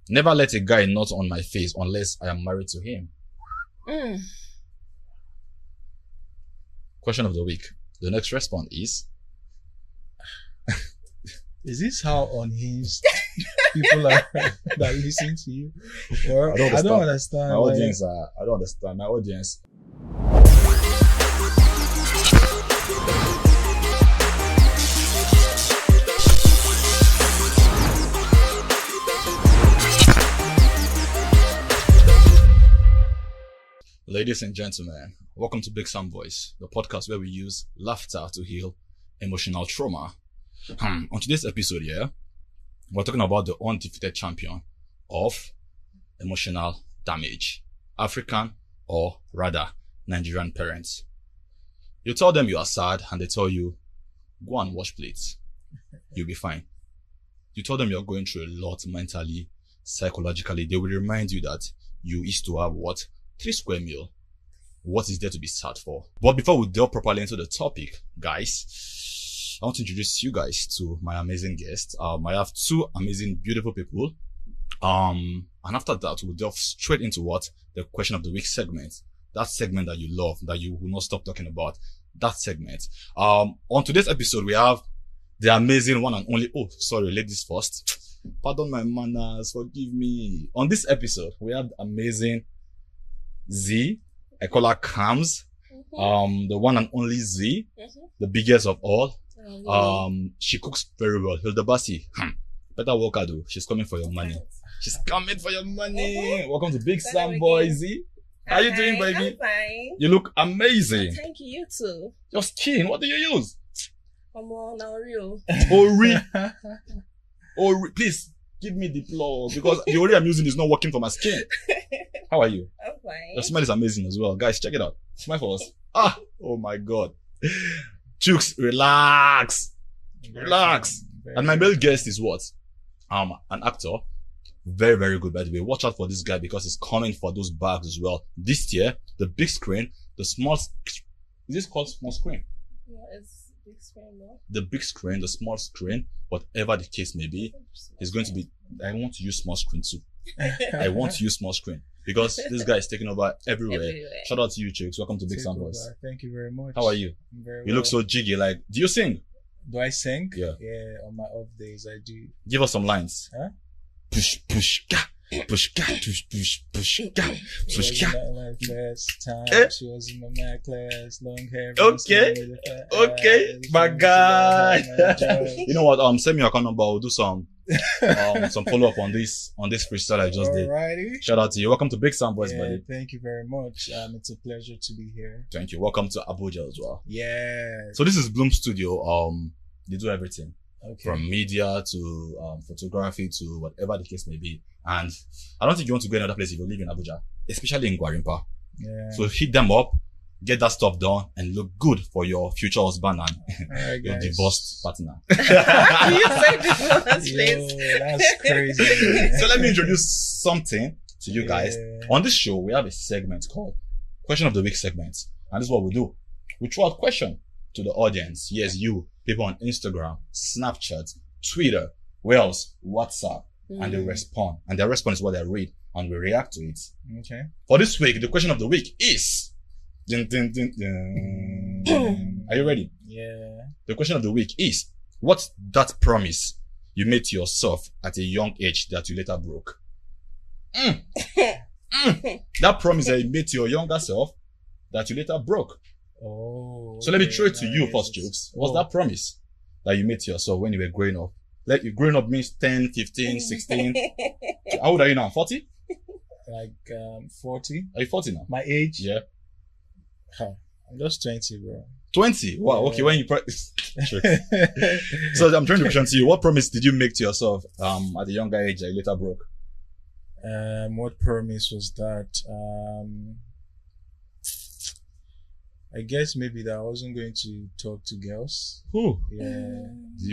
Never let a guy nut on my face unless I am married to him. Question of the week. The next response is... Is this how unhinged people are that listen to you? Or I don't understand. My audience I don't understand. My audience. Ladies and gentlemen, welcome to Big Sam Voice, the podcast where we use laughter to heal emotional trauma. On today's episode here, we're talking about the undefeated champion of emotional damage, African or rather Nigerian parents. You tell them you are sad and they tell you, go and wash plates. You'll be fine. You tell them you're going through a lot mentally, psychologically. They will remind you that you used to have 3 square meal. What is there to be sad for? But before we delve properly into the topic, guys, I want to introduce you guys to my amazing guests. I have 2 amazing, beautiful people. And after that, we'll delve straight into the question of the week segment. That segment that you love, that you will not stop talking about. That segment. On today's episode, we have the amazing one and only. Oh, sorry, ladies first. Pardon my manners. Forgive me. On this episode, we have the amazing Z. I call her Cams. The one and only Z. The biggest of all. She cooks very well. Hilda Bassi. Better work her do. She's coming for your money. She's coming for your money. Welcome to Big Sam Boy Z. How you doing, baby? I'm fine. You look amazing. Thank you, you too. Your skin, what do you use? Come on, now real. Ori. Please give me the plug because the Ori I'm using is not working for my skin. How are you? I'm fine. Your smile is amazing as well. Guys, check it out. Smile for us. Oh my God. Chooks, relax. Relax. And my male guest is what? An actor. Very, very good, by the way. Watch out for this guy because he's coming for those bags as well. This year, the big screen, the small... Is this called small screen? Yeah, it's big screen, no? The big screen, the small screen, whatever the case may be, is going to be... I want to use small screen too. I want to use small screen because this guy is taking over everywhere. Shout out to you, chicks. Welcome to Big Sam Voice. Thank you very much. How are you? I'm very well. You look so jiggy. Like, do you sing? Do I sing? Yeah. Yeah, on my off days I do. Give us some lines. Huh? Push, push, ga. Push, ga. Push, push, push, ga. Push, ga. Like first time she was in my math class, long hair. Okay, my guy. You know what? Send me your account number. I'll do some follow up on this freestyle I just did. Alrighty. Shout out to you. Welcome to Big Sam Boys, buddy. Thank you very much. It's a pleasure to be here. Thank you. Welcome to Abuja as well. Yeah. So this is Bloom Studio. They do everything. Okay. From media to photography to whatever the case may be. And I don't think you want to go another place if you live in Abuja, especially in Gwarimpa. Yeah. So hit them up, get that stuff done, and look good for your future husband and your divorced partner. You said divorce, please. Yo, that's crazy. So let me introduce something to you guys. On this show, we have a segment called Question of the Week segment. And this is what we do. We throw out question to the audience. Yes, you, people on Instagram, Snapchat, Twitter, where else? WhatsApp. And they respond. And their response is what I read. And we react to it. Okay. For this week, the question of the week is... Dun, dun, dun, dun. Are you ready? Yeah. The question of the week is, what's that promise you made to yourself at a young age that you later broke? That promise that you made to your younger self that you later broke. Oh. So let me throw it to you first, Jokes. What's that promise that you made to yourself when you were growing up? Like, you growing up means 10, 15, 16. How old are you now? 40? Like 40. Are you 40 now? My age? Yeah. I'm just 20, bro. 20? Wow, yeah. Okay, when you So I'm trying to question to you, what promise did you make to yourself at a younger age that you later broke? What promise was that? I guess maybe that I wasn't going to talk to girls. Who? Yeah.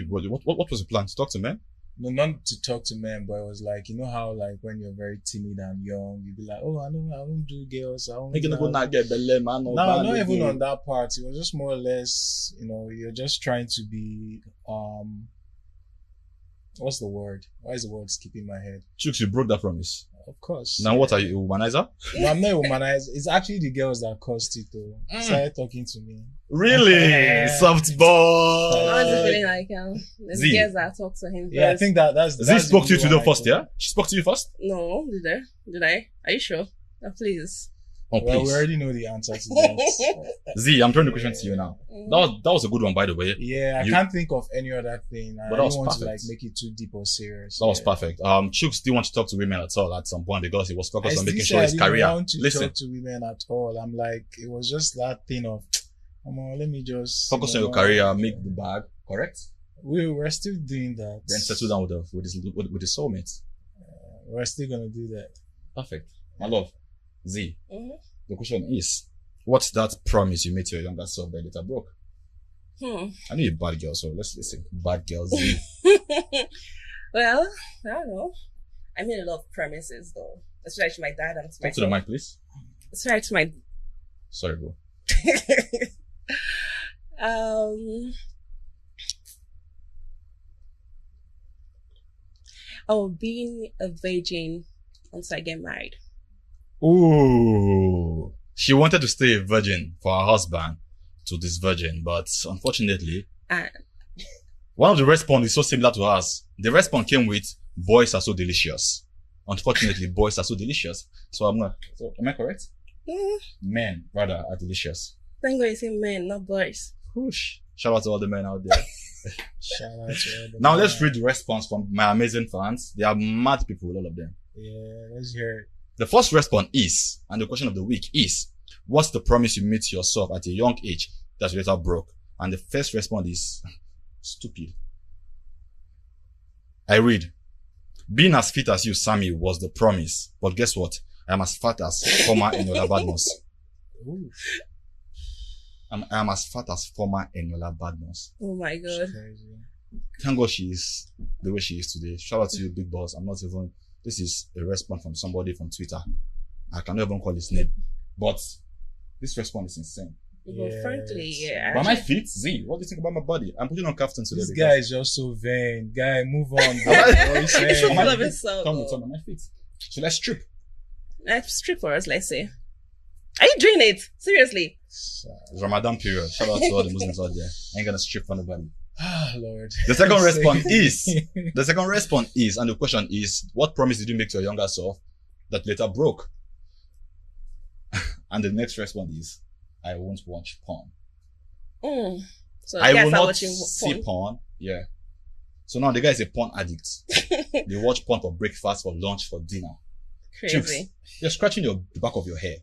What was the plan? To talk to men? No, not to talk to men, but it was like, you know how like when you're very timid and young, you'd be like, oh, I don't do girls. I don't. No, not even on that part. It was just more or less, you're just trying to be What's the word? Why is the word skipping my head? Chooks, you broke that promise. Of course. Now what are you, a womanizer? No, I'm not a womanizer. It's actually the girls that caused it though. Started talking to me. Really? Soft boy. I was feeling like the Z. girls that talk to him. Yeah, I first. think that's Z spoke to you the today one I first, told. yeah? She spoke to you first? No, did I? Are you sure? Oh, please. Oh, Well, we please. already know the answer to that. Z, I'm throwing the question to you now. That was a good one, by the way. Yeah, I You- can't think of any other thing. I But that don't was want to perfect. make it too deep or serious. That was Yeah. perfect. Chooks didn't want to talk to women at all at some point because he was I focused on still making say sure I his didn't career. want to Listen, talk to women at all. I'm like, it was just that thing of, come on, let me just focus on your career, make the bag, correct? We're still doing that. Then settle down with his soulmate. We're still gonna do that. Perfect. My love. Z, Mhm. the question is, what's that promise you made to your younger self that later broke? I know you're a bad girl, so let's listen. Bad girl Z. Well, I don't know. I made a lot of promises though, especially to my dad and to Talk to the myself. mic, please. Especially to my Sorry, bro. Being a virgin once I get married. Ooh. She wanted to stay a virgin for her husband to this virgin, but unfortunately, And one of the response is so similar to us. The response came with, boys are so delicious. Unfortunately, boys are so delicious. So am I correct? Men, rather, are delicious. thank God you say men, not boys. Whoosh. Shout out to all the men out there. Shout out to all the Now men. let's read the response from my amazing fans. They are mad people, all of them. Yeah, let's hear it. The first response is, and the question of the week is, what's the promise you made to yourself at a young age that you later broke? And the first response is, stupid. I read, being as fit as you, Sammy, was the promise. But guess what? I am as fat as former Eniola Badmus. Ooh, I am as fat as former Eniola Badmus. Oh my it's God. crazy. Thank God she is the way she is today. Shout out to you, big boss. This is a response from somebody from Twitter. I cannot even call his name. But this response is insane. But frankly, yeah. But my feet, Z, what do you think about my body? I'm putting on Kaftan today. This because- guy is just so vain. Guy, move on. Bro. Am I- What are you saying? Should Am I- love himself. Tell me my feet. So let's strip. Let's strip for us, let's say. Are you doing it? Seriously? It's Ramadan period. Shout out to all the Muslims out there. I ain't gonna strip for nobody. Ah, Lord. The second response is, and the question is, what promise did you make to your younger self that later broke? And the next response is, I won't watch porn. So I guys will are not watching see porn. Yeah. So now the guy is a porn addict. They watch porn for breakfast, for lunch, for dinner. Crazy. You're scratching the back of your hair.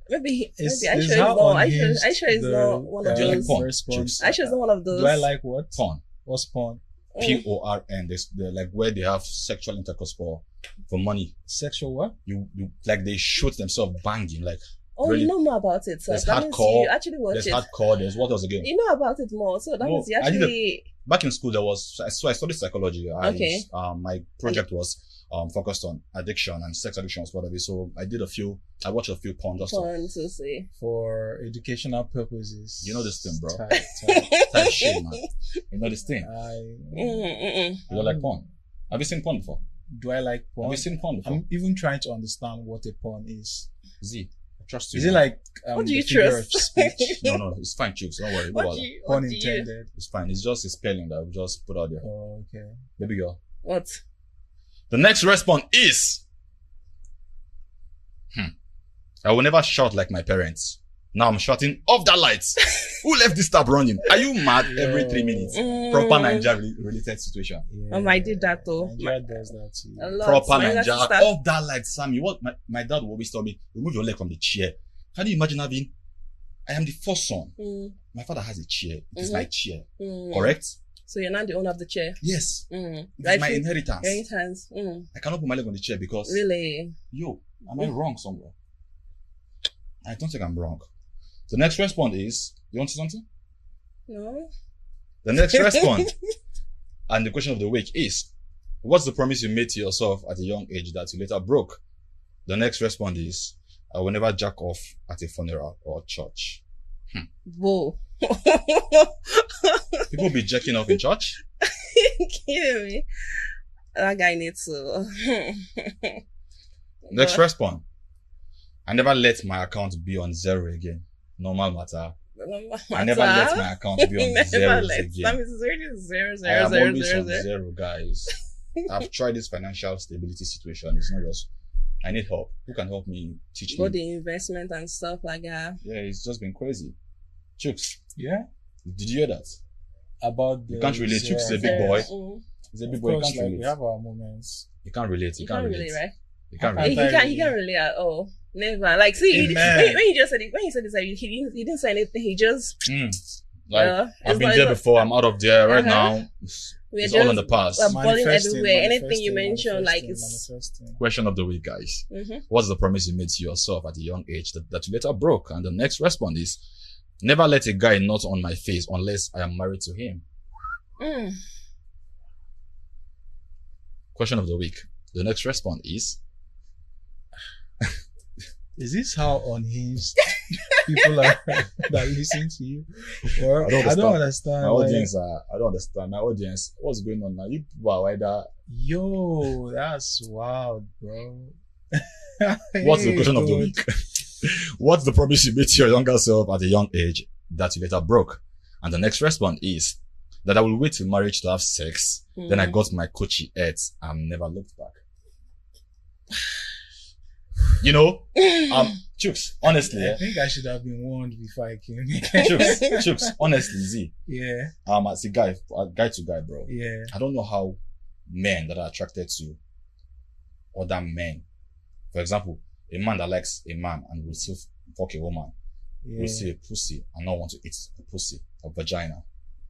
Maybe It's I sure it's how not. I unhinged sure it's the, not one of Do you like those. porn? response. I sure it's not one of those. Do I like what? Porn. What's porn? Porn. They're like where they have sexual intercourse for money. Sexual what? You like they shoot themselves banging. Like Oh, really? you know more about it. So There's that means hardcore, you actually watch there's it. hardcore. There's what else again? You know about it more. So that No, means you I did actually. Back in school, I studied psychology. Okay. My project was focused on addiction and sex addiction was part of it. So I watched a few porn just to Fun to see. For educational purposes. You know this thing, bro. Tight. type shit, man. You know this thing. Mm-mm-mm. You don't like porn? Have you seen porn before? Do I like porn? Have you seen porn before? I'm even trying to understand what a porn is. Z, I trust you. Is it like What do the you figure trust? of speech? No, it's fine, chicks. Don't worry. What No, do you? Pun What do you? intended. it's fine. It's just a spelling that we just put out there. Oh, okay. Baby girl. What? The next response is, I will never shout like my parents. Now I'm shouting off that lights. Who left this tap running? Are you mad every 3 minutes? Proper Nigeria related situation. Yeah. I did that though. Nigeria does that too. A lot. Proper My younger Nigeria. sister- Off that light, Sammy. What my dad will always tell me, remove your leg from the chair. Can you imagine I am the first son. My father has a chair. It is my chair. Correct? So you're not the owner of the chair. Yes. Mm. It is my inheritance. Inheritance. I cannot put my leg on the chair because, Really? am I wrong somewhere? I don't think I'm wrong. The next response is, you want to say something? No. The next response, and the question of the week is, what's the promise you made to yourself at a young age that you later broke? The next response is, I will never jack off at a funeral or church. Whoa. People be jacking off in church? Kidding me? That guy needs to. Next response. I never let my account be on zero again. Normal matter. I never let my account be on zeros again. That means it's already zero, I zero, am zero, always zero, on zero. zero, guys. I've tried this financial stability situation. It's not just. I need help. Who can help me teach Go me? the investment and stuff like that. Yeah, it's just been crazy. Chooks, Yeah. did you hear that? About the You can't relate. Chooks is a big Zero. boy. Mm. He's a big Of boy. You course, can't like, we relate. have our moments. You can't relate. You can't relate, right? You can't I He relate. can't- can't relate at all. Never. Like, see, Amen. when he just said it, when he said this, like, he didn't say anything. He just, Like, Yeah, I've it's been not- there it's not- before. I'm out of there right Uh-huh. now. we're It's just all in the past. balling Manifesting, everywhere. Anything you mention, like, it's. manifesting. Question of the week, guys. Mm-hmm. What's the promise you made to yourself at a young age that you later broke? And the next response is, never let a guy nut on my face unless I am married to him. Mm. Question of the week. The next response is, Is this how unhinged people are that listen to you? Or I don't understand. my like, audience. I don't understand. My audience. What's going on now? You people are either. Yo, that's wild, bro. What's the Hey, question of the God. week? What's the promise you made to your younger self at a young age that you later broke? And the next response is that I will wait till marriage to have sex. Then I got my coachy earth and never looked back. You know, Chooks, honestly, I think I should have been warned before I came. Chooks, honestly, Z, Yeah, as a guy to guy, bro. yeah. I don't know how men that are attracted to other men, for example, a man that likes a man and will still fuck a woman, Yeah. will see a pussy and not want to eat a pussy, a vagina.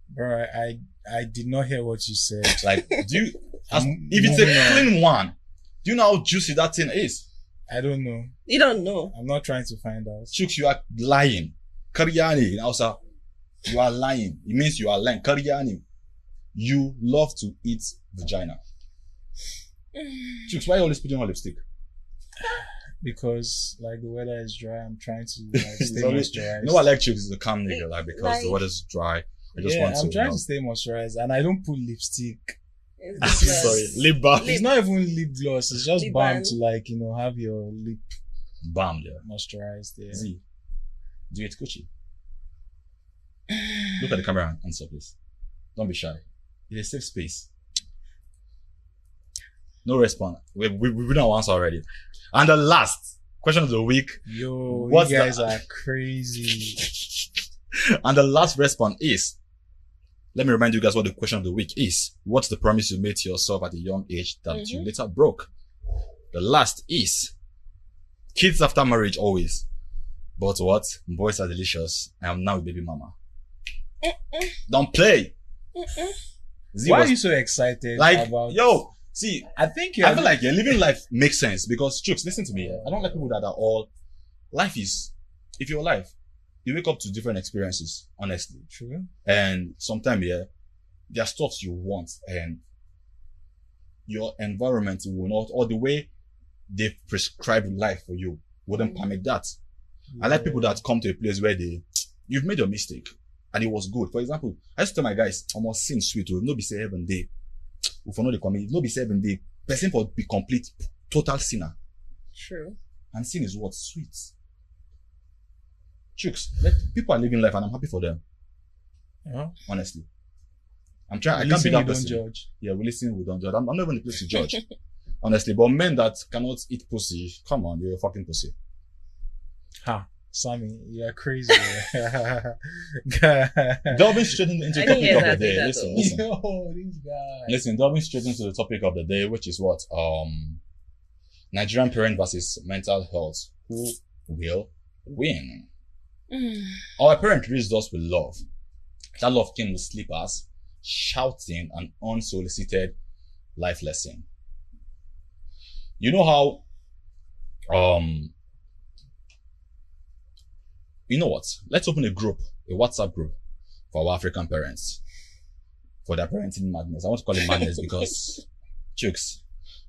Bro, I did not hear what you said. Like, if I'm it's moving a on. clean one, do you know how juicy that thing is? I don't know. You don't know. I'm not trying to find out. Chooks, you are lying. Karyani in Hausa, you are lying. It means you are lying. Karyani, you love to eat vagina. Chooks, why are you always putting on lipstick? Because like the weather is dry, I'm trying to like, It's stay always- moisturized. You know, I like Chooks is a calm nigga, like, because Like- the weather's dry. I just want to. I'm trying you know. to stay moisturized, and I don't put lipstick. It's Sorry, lip balm. It's not even lip gloss. It's just Lip balm balm. to like have your lip Bam, yeah. moisturized. Yeah. Z, do you eat Gucci? Look at the camera and answer, please. Don't be shy. It's a safe space. No response. We've done our answer already. And the last question of the week. Yo, What's you guys the- are crazy. And the last response is, let me remind you guys what the question of the week is. What's the promise you made to yourself at a young age that you later broke? The last is, kids after marriage always. But what? Boys are delicious. I am now a baby mama. Don't play. Z Why was- are you so excited like, about? yo, see, I think I feel like living life makes sense because, Chooks, listen to me. I don't like people that are all, life is, if you're alive, you wake up to different experiences, honestly. true. And sometimes, there are stuff you want and your environment will not, or the way they prescribe life for you wouldn't permit that. I like people that come to a place where you've made a mistake and it was good. For example, I used to tell my guys, almost sin sweet, will not be 7 day. If I know the coming, not be 7 day. Person for be complete, total sinner. True. And sin is what? Sweet. Chooks, people are living life and I'm happy for them, Yeah. honestly. I'm trying, I can't Listen, be that we don't person. judge. Yeah, we listen, we don't judge. I'm not even in the place to judge. Honestly, but men that cannot eat pussy, come on, you're a fucking pussy. Ha, Sammy, you're crazy. Delving straight into the I didn't topic hear of the that day. either, Listen, though. listen. Yo, this guy. Listen, delving straight into the topic of the day, which is what? Nigerian parent versus mental health. Who will win? Our parent raised us with love. That love came with slippers, shouting, and unsolicited life lesson. You know how, you know what? Let's open a group, a WhatsApp group for our African parents, for their parenting madness. I want to call it madness because, Chooks,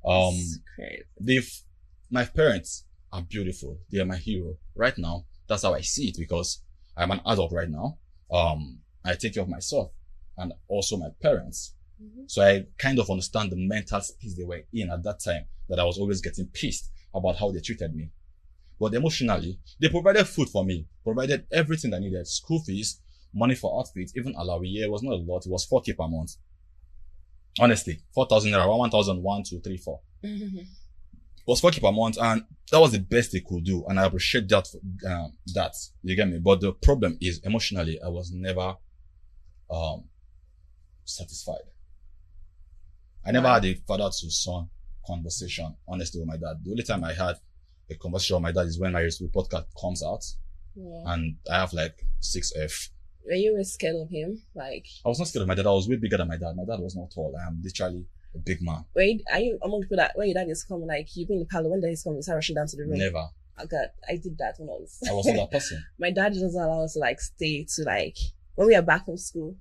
It's crazy. my parents are beautiful. They are my hero. Right now, that's how I see it because I'm an adult right now. I take care of myself and also my parents. So I kind of understand the mental space they were in at that time, that I was always getting pissed about how they treated me. But emotionally, they provided food for me, provided everything I needed, school fees, money for outfits, even alawi. Yeah, it was not a lot. It was 4K per month. Honestly, 4,000 naira, 1,000, 1, 2, 3, 4. It was 4K per month, and that was the best they could do. And I appreciate that, that, you get me? But the problem is, emotionally, I was never, satisfied. I never had a father to son conversation, honestly, with my dad. The only time I had a conversation with my dad is when my report card comes out, and I have like 6F. Were you always scared of him? Like, I was not scared of my dad. I was way bigger than my dad. My dad was not tall. I am literally a big man. wait, are you among people that when your dad is coming, like you be in the parlor, when dad is coming, you start rushing down to the room? Never. Oh God, I did that when I was not that person. My dad doesn't allow us to like stay to like when we are back from school.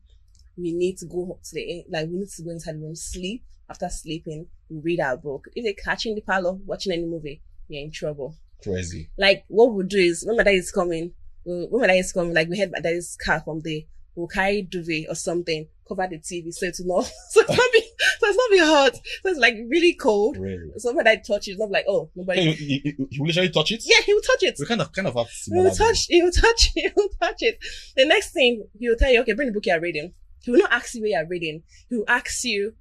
We need to go to we need to go inside the room, sleep. After sleeping, we read our book. If they catch you in the parlor watching any movie, you're in trouble. Crazy. Like what we'll do is when my dad is coming, like we heard my dad's car from there, we'll carry duvet or something, cover the TV so it's not so it's not be hot. So it's like really cold. Really? So when I touch it, it's not like, oh, nobody. Hey, he will literally touch it? Yeah, he will touch it. We kind of have He similar. will touch it. The next thing, he will tell you, okay, bring the book you're reading. He will not ask you where you're reading. He will ask you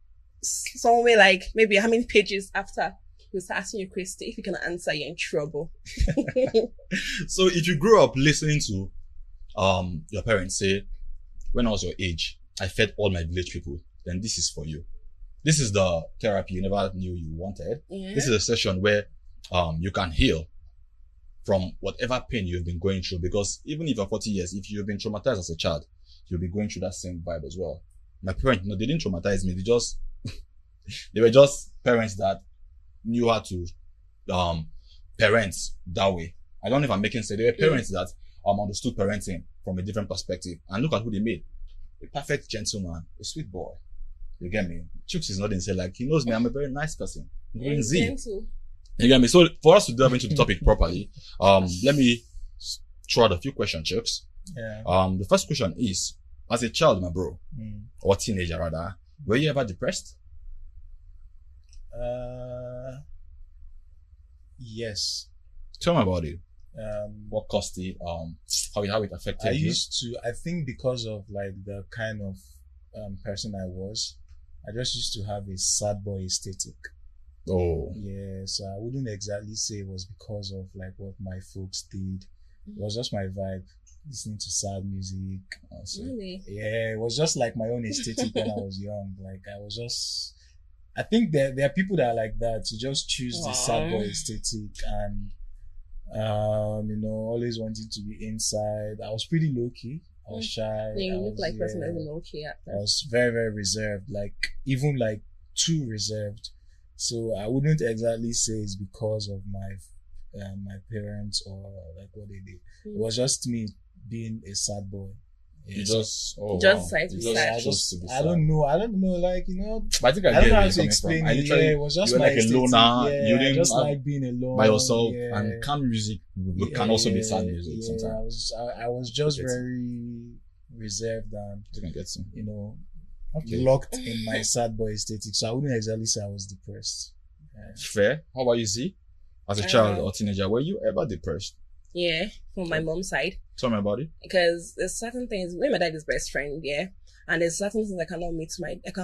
somewhere like maybe how many pages after. He'll start asking you a question. If you cannot answer, you're in trouble. So if you grew up listening to your parents say, when I was your age, I fed all my village people, then this is for you. This is the therapy you never knew you wanted. Yeah. This is a session where you can heal from whatever pain you've been going through, because even if you're 40 years, if you've been traumatized as a child, you'll be going through that same vibe as well. My parents, they didn't traumatize me. They were just parents that knew how to parent that way. I don't know if I'm making sense. They were parents that understood parenting from a different perspective. And look at who they made. A perfect gentleman, a sweet boy. You get me? Chooks is not in say like, he knows me, I'm a very nice person. You get me? So for us to delve into the topic properly, let me throw out a few questions, Chooks. Yeah. The first question is, as a child, my bro, or teenager rather, were you ever depressed? Yes. Tell me about it. What caused it? How it affected you? I think because of like the kind of person I was, I just used to have a sad boy aesthetic. Oh. Yeah, so I wouldn't exactly say it was because of like what my folks did. It was just my vibe, listening to sad music. Really? Yeah, it was just like my own aesthetic when I was young. Like I think there are people that are like that. You just choose the sad boy aesthetic and always wanted to be inside. I was pretty low key. I was shy. Yeah, you look like person that's low key. I was very, very reserved. Like even like too reserved. So I wouldn't exactly say it's because of my parents or like what they did. It was just me being a sad boy. You just decided to be sad. I don't know, like, But I think I don't know how get to where explain you're it. coming from. Yeah, it was just you were my like a loner. yeah, You didn't just like being alone by yourself, yeah. and calm music can also be sad music sometimes. I was just very reserved and You can get some. locked in my sad boy aesthetic. So I wouldn't exactly say I was depressed. Fair. How about you, Z? As a child or teenager, were you ever depressed? Yeah, from my mom's side. Tell me about it. Because there's certain things, me and my dad is best friend, yeah. And there's certain things I can't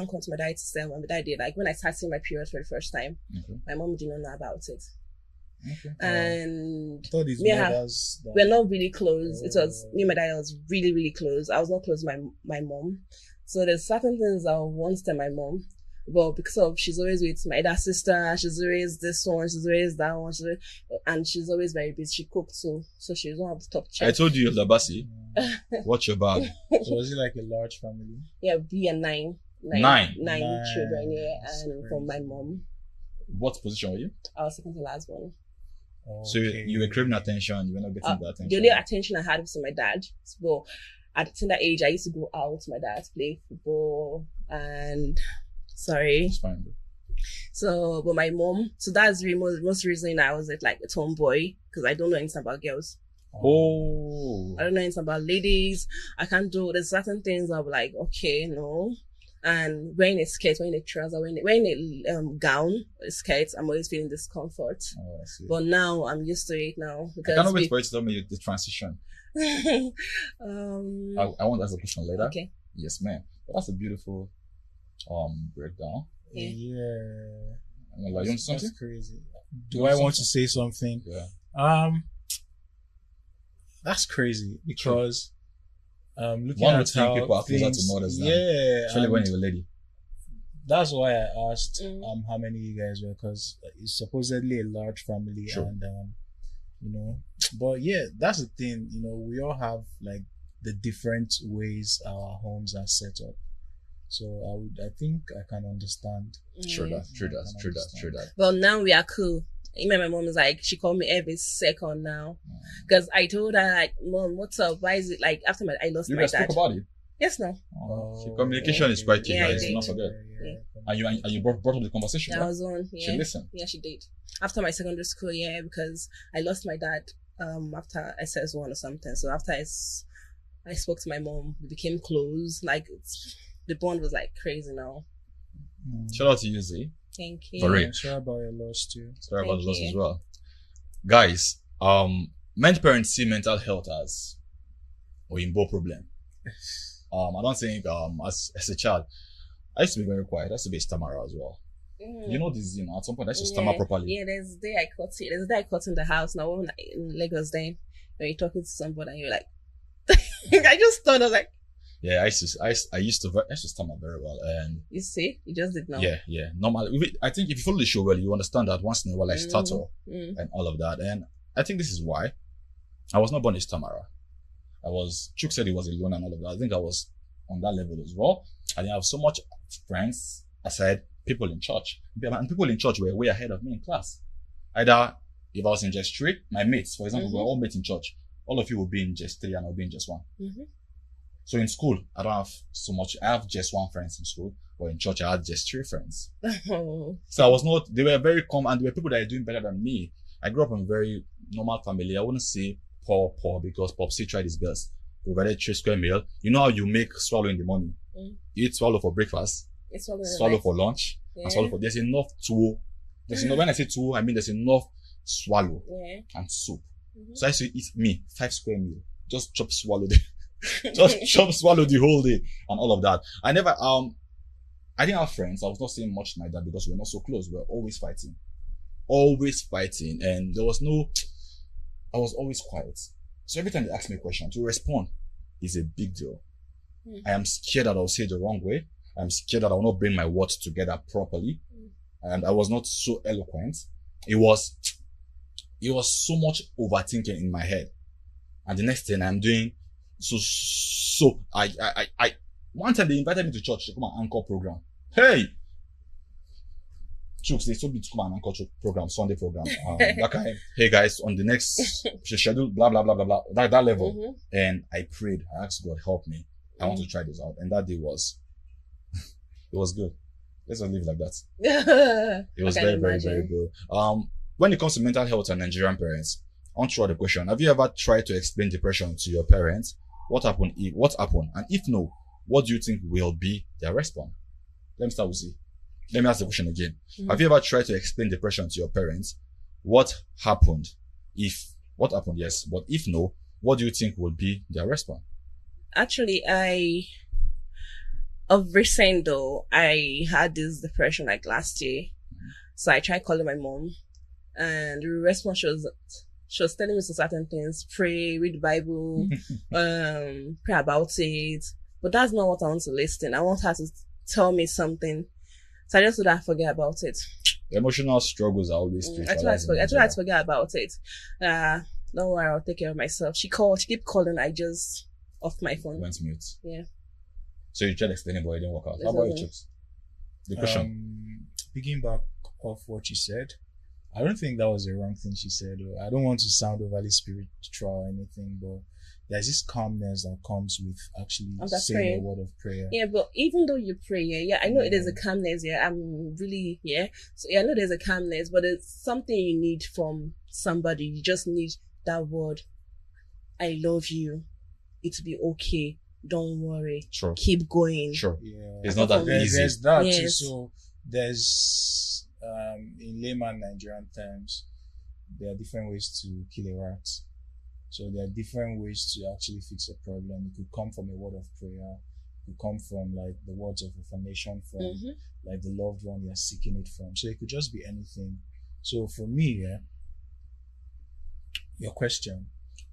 come to my dad to say when my dad did. Like when I started seeing my period for the first time, my mom did not know about it. Okay. And we're not really close. It was me and my dad was really, really close. I was not close to my mom. So there's certain things I want to tell my mom. But because of she's always with my dad's sister, she's always this one, she's always that one, and she's always very busy. She cooks too, so she doesn't have to top check. I told you, Labasi, watch your bag. So was it like a large family? Yeah, we are nine children, yeah, and from my mom. What position were you? I was second to last one. So you were craving attention, you were not getting the attention. The only attention I had was from my dad. So at a tender age, I used to go out with my dad to play football and. Sorry. It's fine. So, but my mom, so that's the most reason I was like a tomboy, because I don't know anything about girls. Oh. I don't know anything about ladies. I can't do, there's certain things I'm like, okay, no. And wearing a skirt, wearing a trouser, wearing a gown, a skirt, I'm always feeling discomfort. Oh, I see. But now I'm used to it now. I cannot wait for you to tell me the transition. I want to ask a question later. Okay. Yes, ma'am. But that's a beautiful breakdown. Yeah. You want something? That's crazy. Do I want to say something? Yeah. That's crazy because looking One at would think how people are closer to things, mothers now. yeah, Especially when you're a lady. that's why I asked how many you guys were, because it's supposedly a large family. Sure. And you know, but yeah, that's the thing, you know, we all have like the different ways our homes are set up. So I think I can understand. True that. Well, now we are cool. Even my mom is like, she called me every second now. Because I told her, like, Mom, what's up? Why is it like after I lost You my guys dad? spoke about it? Yes, no. So communication is quite key, Yeah, guys. I Do not did. forget. Yeah. And you brought up the conversation. I Right? was on. Yeah. She listened. Yeah, she did. After my secondary school, yeah, because I lost my dad after SS1 or something. So after I spoke to my mom, we became close. Like, the bond was like crazy now. Shout out to you, Z. Thank you. For real. I'm sorry about your loss too. Sorry about Thank the loss you. as well. Guys, many parents see mental health as oyinbo problem. I don't think as a child, I used to be very quiet. I used to be a stammerer as well. You know this, at some point I used to stammer properly. Yeah, there's a day I caught it. There's a day I caught in the house now when in Lagos then when you're talking to somebody and you're like I just thought I was like, Yeah, I used to stammer very well, and you see, you just did now. yeah. Normally, I think if you follow the show well, you understand that once in a while I stutter and all of that, and I think this is why I was not born a stammerer. Chuk said he was alone and all of that. I think I was on that level as well. I didn't have so much friends aside people in church, and people in church were way ahead of me in class. Either if I was in just 3, my mates, for example, we're all mates in church. All of you will be in just 3 and I'll be in just 1. So in school, I don't have so much. I have just 1 friend in school, but in church, I had just 3 friends. So I was not, they were very common, and there were people that are doing better than me. I grew up in a very normal family. I wouldn't say poor, because Popsy tried his best. Provided 3 square meal. You know how you make swallow in the morning? You eat swallow for breakfast, swallow for lunch, and swallow for, there's enough to, when I say two, I mean there's enough swallow and soup. So I used to eat 5 square meal. Just chop swallow swallow the whole day and all of that. I didn't have friends. I was not saying much like that because we're not so close. We're always fighting, and I was always quiet. So every time they ask me a question, to respond is a big deal. I am scared that I'll say it the wrong way. I'm scared that I will not bring my words together properly, and I was not so eloquent. It was so much overthinking in my head, and the next thing I'm doing. So I one time they invited me to church to come and anchor program. Hey, Chooks, they told me to come and anchor program, Sunday program. That kind. Hey guys, on the next schedule, blah blah blah blah blah. That level, and I prayed. I asked God, help me. I want to try this out, and that day was, it was good. Let's not leave it like that. It was very very good. When it comes to mental health and Nigerian parents, I want to throw the question: have you ever tried to explain depression to your parents? What happened? And if no, what do you think will be their response? Let me start with you. Let me ask the question again. Have you ever tried to explain depression to your parents? What happened? What happened? Yes. But if no, what do you think will be their response? Actually, of recent though, I had this depression like last year. So I tried calling my mom, and the response she was telling me some certain things, pray, read the Bible, pray about it. But that's not what I want to listen. I want her to tell me something. So I just thought I'd forget about it. The emotional struggles are always I told her to forget about it. Don't worry, I'll take care of myself. She kept calling, I just off my phone. Went mute. Yeah. So you tried explaining, but it didn't work out. How about you, Chips? The question. Picking back off what you said, I don't think that was the wrong thing she said. I don't want to sound overly spiritual or anything, but there's this calmness that comes with actually saying a word of prayer. Yeah, but even though you pray, I know it is a calmness. I'm really, So I know there's a calmness, but it's something you need from somebody. You just need that word. I love you. It'll be okay. don't worry, Sure. keep going. Sure. Yeah. It's not that easy. There's that too. Yes. So there's in layman Nigerian terms, there are different ways to kill a rat. So there are different ways to actually fix a problem. It could come from a word of prayer. It could come from like the words of affirmation from like the loved one you're seeking it from. So it could just be anything. So for me, yeah, your question.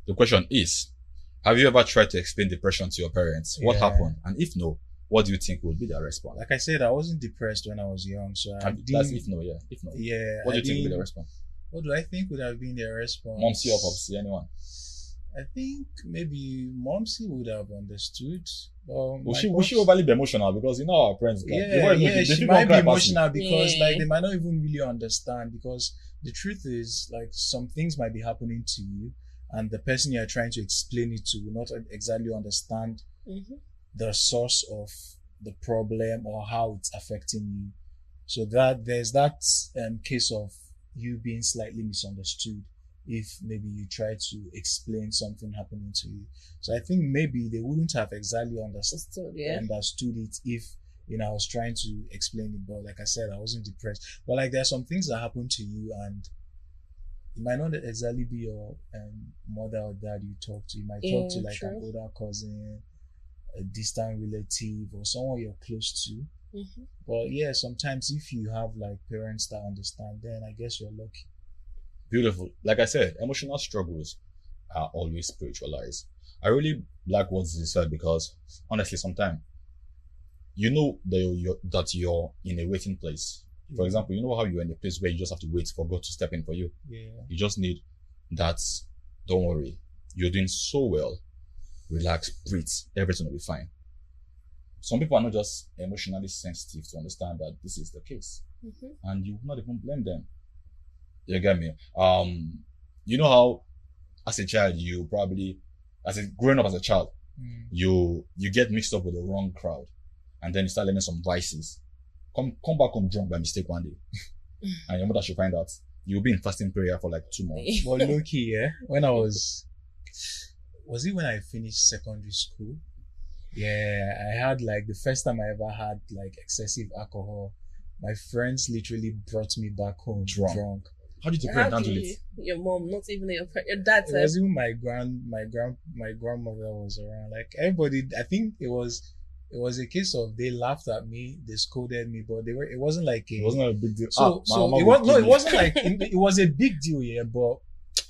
The question is, have you ever tried to explain depression to your parents? What Yeah. happened? And if no, what do you think would be their response? Like I said, I wasn't depressed when I was young. So I That's didn't, if no, yeah. If no. yeah. What do I you think would be didn't- their response? What do I think would have been their response? Momsy or Popsy, anyone? I think maybe Momsy would have understood. Will she overly be emotional? Because you know our parents can. She might be emotional Personally. because Yeah. like they might not even really understand, because the truth is like some things might be happening to you and the person you're trying to explain it to will not exactly understand the source of the problem or how it's affecting you. So that there's that case of you being slightly misunderstood if maybe you try to explain something happening to you. So I think maybe they wouldn't have exactly understood it if, you know, I was trying to explain it. But like I said, I wasn't depressed. But like there are some things that happen to you and it might not exactly be your mother or dad you talk to. You might talk to like an older cousin, a distant relative, or someone you're close to. But yeah, sometimes if you have like parents that understand, then I guess you're lucky. Beautiful. Like I said, emotional struggles are always spiritualized. I really like what you said because honestly, sometimes you know that you're in a waiting place. For example, you know how you're in a place where you just have to wait for God to step in for you. Yeah. You just need that. Don't worry, you're doing so well. Relax, breathe. Everything will be fine. Some people are not just emotionally sensitive to understand that this is the case, and you will not even blame them. You get me? You know how, as a child, you probably, growing up as a child, you get mixed up with the wrong crowd, and then you start learning some vices. Come back home drunk by mistake one day, and your mother should find out. You'll be in fasting prayer for like 2 months. But low key, yeah, when I was it when I finished secondary school? Yeah, I had like the first time I ever had like excessive alcohol. My friends literally brought me back home drunk. How did your parents handle it? Your mom, not even your dad. It was even my grandmother was around. Like everybody, I think it was a case of they laughed at me, they scolded me, but it wasn't like It wasn't a big deal. It wasn't like it was a big deal, yeah. But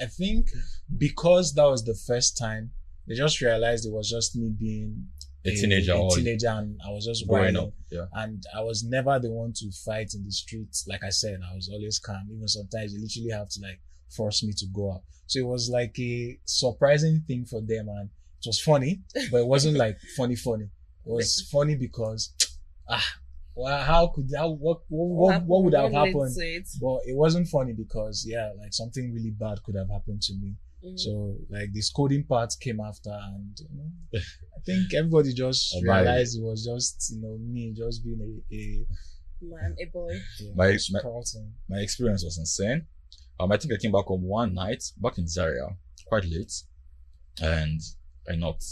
I think because that was the first time, they just realized it was just me being a teenager, and I was just growing up. up. Yeah. And I was never the one to fight in the streets. Like I said, I was always calm. Even sometimes they literally have to like force me to go out. So it was like a surprising thing for them, and it was funny, but it wasn't like funny. It was funny because what would have happened? But it wasn't funny because like something really bad could have happened to me. So like the scolding part came after, and I think everybody just realized it was just me just being a boy. My experience was insane. I think I came back home one night back in Zaria quite late, and I knocked.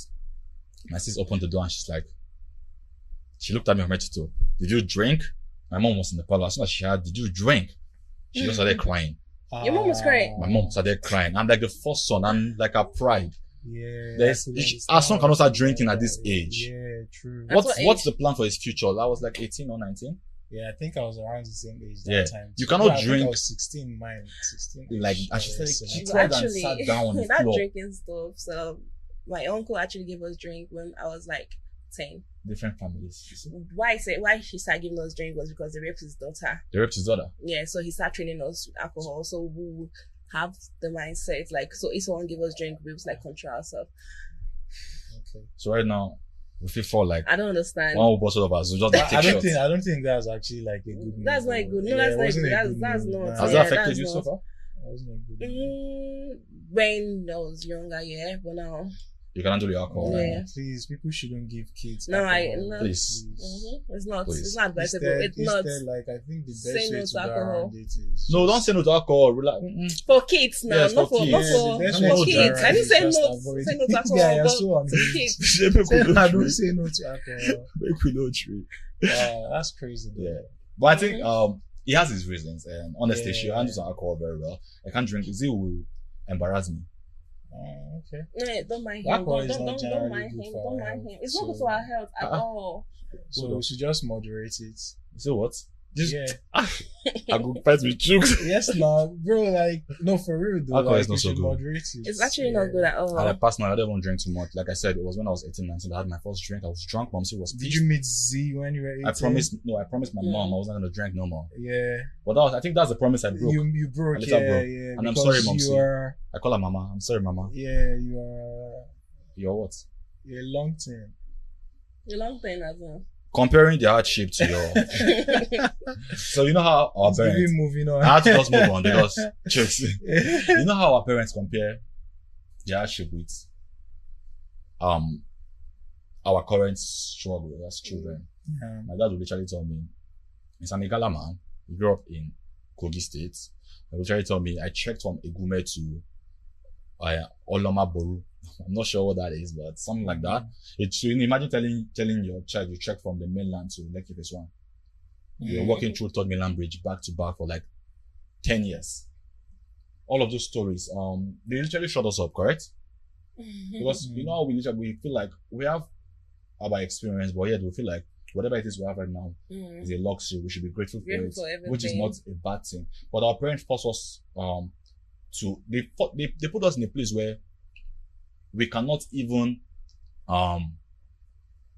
My sis opened the door and she looked at me from head to toe. Did you drink? My mom was in the parlor. As soon as she had, did you drink? She just started crying. Your mom was crying. My mom started crying. I'm like the first son. I'm like her pride. Yeah. Our son cannot start drinking at this age. Yeah, true. What's the plan for his future? I was like 18 or 19. Yeah, I think I was around the same age that time. You cannot I drink. think I was 16, mine 16. Like, and she tried and sat down on the that floor. drinking stuff. So my uncle actually gave us drink when I was like 10. Different families. Why he started giving us drink was because they raped his daughter. They raped his daughter? Yeah, so he started training us with alcohol. So we would have the mindset, like, so if someone give us drink, we was like control ourselves. Okay. So right now, we feel for like I don't understand. one bottle of us. We just take shots. I don't think that's actually like a good. That's not good. No, that's not good. That's not. Has that affected you so far? That wasn't a good. When I was younger, yeah, but now. You can handle your alcohol. Yeah. Please, people shouldn't give kids. No, alcohol. no. Please. It's not. Please. It's not advisable. It's not. Like, I think the best Say no way to to go alcohol. around it is No, don't say no to alcohol. For kids now, Yes, not for for kids. not Yeah, for the best way for to kids. go I didn't say around it is no. just avoid Say no to it. alcohol, Yeah, you're but so to unhinged. kids. I don't say no to alcohol. Make we know true. Wow, that's crazy. Though. Yeah. But I think he has his reasons, and honestly, Yeah. she handles alcohol very well. I can't drink it. It will embarrass me. Okay. No, don't mind him. Alcohol is Don't not don't generally mind good him. for Don't our mind him. health, It's not good so- for our health at Uh-uh. all. So we should just moderate it. So what? Just Yeah. I go fight with jokes. Yes, now, bro. Like, no, for real though. Alcohol like, is not we so should good. Moderate it. It's actually Yeah. not good at all. And I personally, I don't even drink too much. Like I said, it was when I was 18, 19 that I had my first drink. I was drunk. Mom said was Did you meet Z when you were 18? I promised my mom I was not going to drink no more. Yeah. But I think that's the promise I broke. You broke. I later Yeah, broke. yeah. And I'm because sorry, Mom, You see. are. I call her mama. I'm sorry, mama. Yeah, you are. You're what? You're a long term. You long thing as well. Comparing their hardship to your. So you know how our parents. Maybe moving on. I had to just move on because jokes. You know how our parents compare their hardship with our current struggle as children. Yeah. My dad would literally tell me, he's an Igala man. He grew up in Kogi State. He would literally tell me, I checked from Egume to Oloma Boru. I'm not sure what that is, but something like that. It's, you know, imagine telling your child you checked from the mainland to Lekki Phase 1. You're walking through Third Mainland Bridge back to back for like 10 years. All of those stories, they literally shut us up, correct? Because you know how we feel like we have our experience, but yet we feel like whatever it is we have right now is a luxury. We should be grateful for Grateful it, for everything. which is not a bad thing. But our parents force us they put us in a place where we cannot even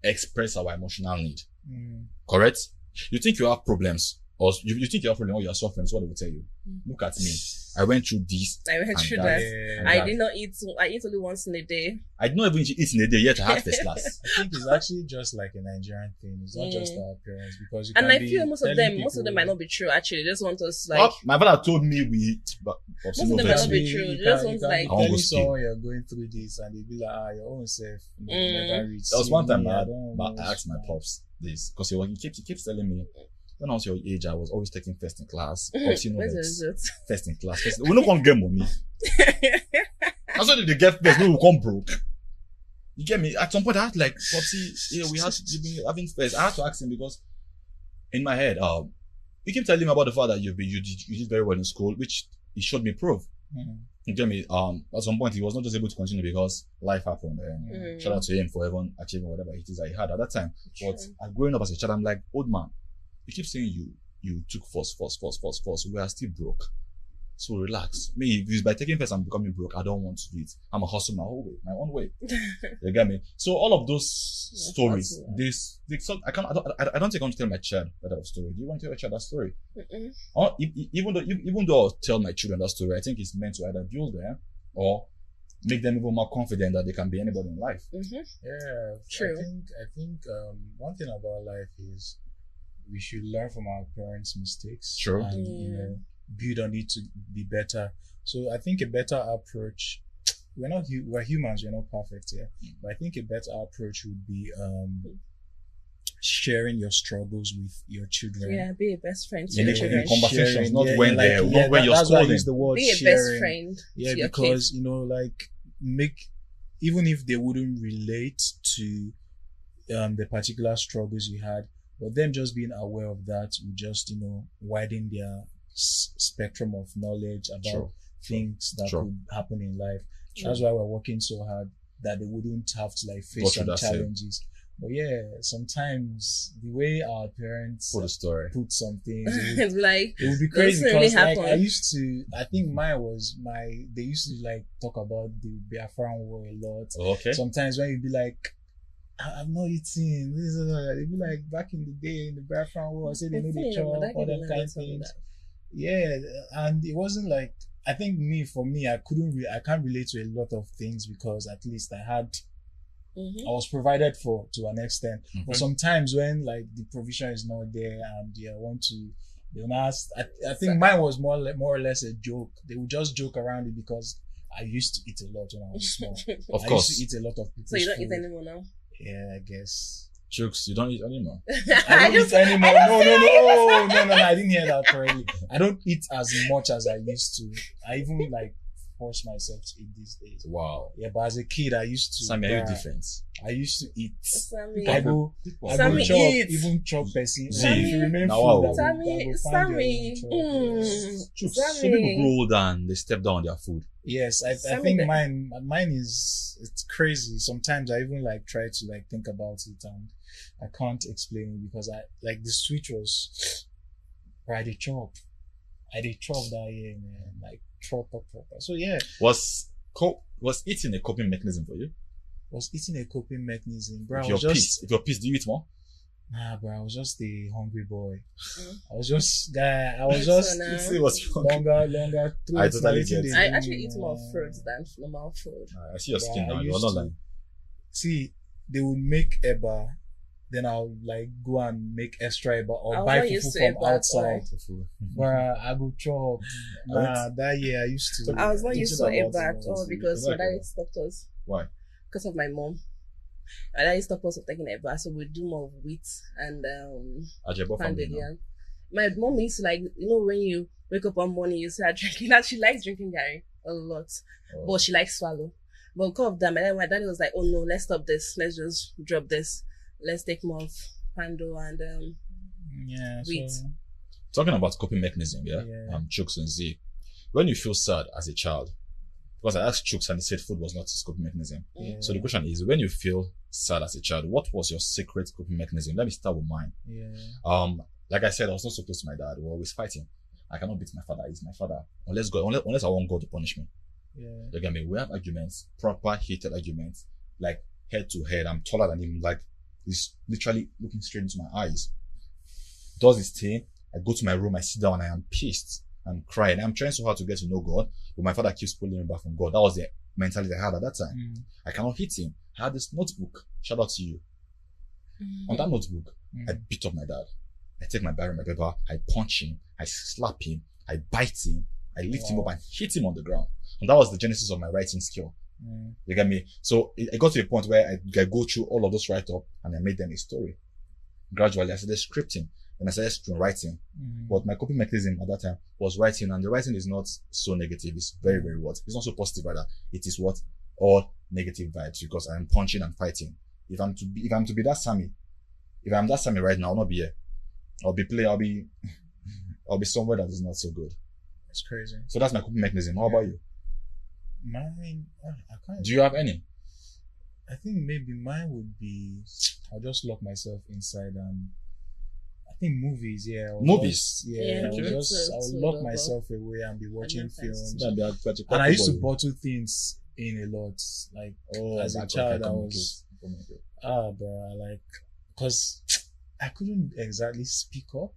express our emotional need. Correct? You think you have problems, or you think you have problems, or you are suffering. So what they will tell you? Look at me. I went through this. I went and through that, that. and I that. did not eat. I eat only once in a day. I did not even eat in a day yet. I had first class. I think it's actually just like a Nigerian thing. It's not just our parents because you And can I be feel most of telling them might not be true. Actually, they just want us like. Well, my father told me we eat, but Most of them might not be true. They just want like. I won't go telling steal. someone you're going through this and they be like, your own self. Never reach. There was one time I don't asked my pops this because he keeps telling me when I was your age I was always taking first in class. Pops, you know, What that is it? first in class. We don't come get money. That's why they get first. We will come broke. You get me? At some point I had like, Popsy, yeah, we had to be having first. I had to ask him because in my head, he keep telling me about the fact that you did very well in school, which he showed me proof. You get me? At some point he was not just able to continue because life happened. And shout out to him for even achieving whatever it is that he had at that time. But growing up as a child, I'm like, old man, you keep saying you took first. We are still broke. So relax. Me, if it's by taking first I'm becoming broke, I don't want to do it. I'm a hustler my own way. You get me? So all of those stories, I don't think I want to tell my child that story. Do you want to tell your child that story? Even though I'll tell my children that story, I think it's meant to either build them or make them even more confident that they can be anybody in life. Yeah, True. I think one thing about life is we should learn from our parents' mistakes. Sure. And build on it to be better. So I think a better approach. We're humans. We're not perfect here, but I think a better approach would be sharing your struggles with your children. Yeah, be a best friend to In your the children. conversations, not Yeah, when like, they're yeah, not when you're that's why I scolding. use the word Be a sharing. best friend Yeah, to your because kids. like make even if they wouldn't relate to the particular struggles you had, but them just being aware of that would just widen their spectrum of knowledge about things that could happen in life. That's why we're working so hard that they wouldn't have to like face some challenges. But yeah, sometimes the way our parents put some things, It's like it would be crazy because like I think mine was they used to like talk about the Biafran war a lot. Okay. Sometimes when you'd be like, I've not eaten this, they'd be like, back in the day in the Biafran war, I said they know the chop, all them kind of things. Yeah, and it wasn't like, I think for me, I can't relate to a lot of things because at least I was provided for to an extent. But sometimes when like the provision is not there and they'll ask, I think mine was more or less a joke. They would just joke around it because I used to eat a lot when I was small. Of I course. used to eat a lot of people's So you don't food. eat anymore now? Yeah, I guess. Chooks, you don't eat anymore. I don't eat anymore. No. I didn't hear that correctly. I don't eat as much as I used to. I even like force myself to eat these days. Wow. Yeah, but as a kid, I used to. Sammy, are you different? I used to eat. Sammy. I go Sammy chop, eat. even chop person. Sammy, If you remain now full, wow. I go Sammy, find you Sammy. and chop. Chooks, Sammy. some people grow older and they step down on their food. Yes, I Sammy think the- mine is, it's crazy. Sometimes I even like try to like think about it and I can't explain it because I like the switch was I did chop that year, man, like proper. So yeah, Was eating a coping mechanism for you? was eating a coping mechanism, bro. If I you're was just pissed, do you eat more? nah, bro. I was just a hungry boy. Mm. I was just guy. I was So just now- See what's wrong. longer. I totally get it. I actually eat more fruits than normal food. I see your Yeah, skin I now. You're used not to. lying. See, they would make eba, then I'll like go and make extra eba or I was buy not used fufu to from eba at all. outside. Bruh, I go chop. Nah, that year I used to. I was not used to Thinking eba about at it, all because You my like dad eba? stopped us Why? because of my mom. My dad stopped us from taking eba, so we do more of wheat and Ajebo family pounded now. yam. My mom used to like, when you wake up one morning, you start drinking that. She likes drinking Gary a lot, Oh. but she likes swallow. But because of that, my daddy was like, oh no, let's stop this. Let's just drop this. Let's take more of pando and Yeah, wheat. so Talking about coping mechanism, yeah? Yeah. Chooks and Z. When you feel sad as a child, because I asked Chooks and he said food was not his coping mechanism. yeah, So the question is, when you feel sad as a child, what was your secret coping mechanism? Let me start with mine. yeah, Like I said, I was not so close to my dad. We were always fighting. I cannot beat my father. He's my father. Unless I want God to punish me. yeah, You get me? We have arguments, proper heated arguments, like head to head. I'm taller than him. Like he's literally looking straight into my eyes. Does his thing. I go to my room. I sit down. I am pissed. I'm crying. I'm trying so hard to get to know God, but my father keeps pulling me back from God. That was the mentality I had at that time. Mm, I cannot hit him. I had this notebook. Shout out to you. On that notebook, mm. I beat up my dad. I take my barrel, my paper, I punch him, I slap him, I bite him, I lift him up and hit him on the ground. And that was the genesis of my writing skill. Mm. You get me? So it got to a point where I go through all of those write-up and I made them a story. Gradually, I started scripting and I started writing. Mm. But my coping mechanism at that time was writing, and the writing is not so negative. It's very, very what? It's not so positive rather. It is what? All negative vibes because I'm punching and fighting. If I'm to be that Sammy, if I'm that Sammy right now, I'll not be here. I'll be somewhere that is not so good. It's crazy. So that's my coping mechanism. How about you? Mine, I can't. Do you have any? I think maybe mine would be I'll just lock myself inside and I think movies, yeah. Movies? Yeah, I'll lock myself away and be watching that's films. And And I used to bottle things in a lot. Like as a that child, can I was bro, like because I couldn't exactly speak up,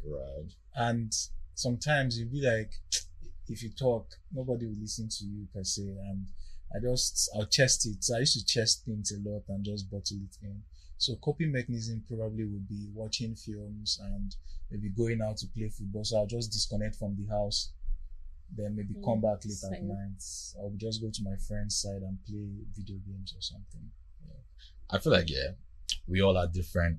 right. and sometimes you'd be like, if you talk, nobody will listen to you per se, and I'll chest it. So I used to chest things a lot and just bottle it in. So coping mechanism probably would be watching films and maybe going out to play football. So I'll just disconnect from the house, then maybe come back late at Same. night. I'll just go to my friend's side and play video games or something. I feel like, we all had different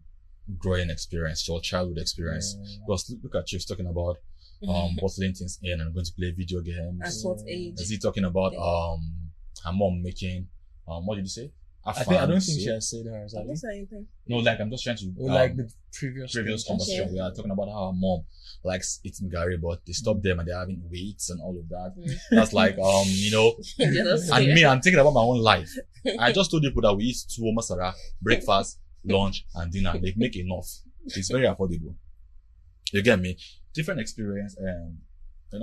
growing experience or childhood experience. Yeah. Because look at you talking about bottling things in and going to play video At games. what age? Is he talking about her mom making what did you say? I don't think Afans, she has said hers. I Have you? didn't say anything. No, like I'm just trying to Like the previous conversation. Okay. We are talking about how her mom likes eating Gary, but they stop them and they're having weights and all of that. That's like and me, I'm thinking about my own life. I just told people that we eat two masara, breakfast, lunch, and dinner. They make enough. It's very affordable. You get me? Different experience and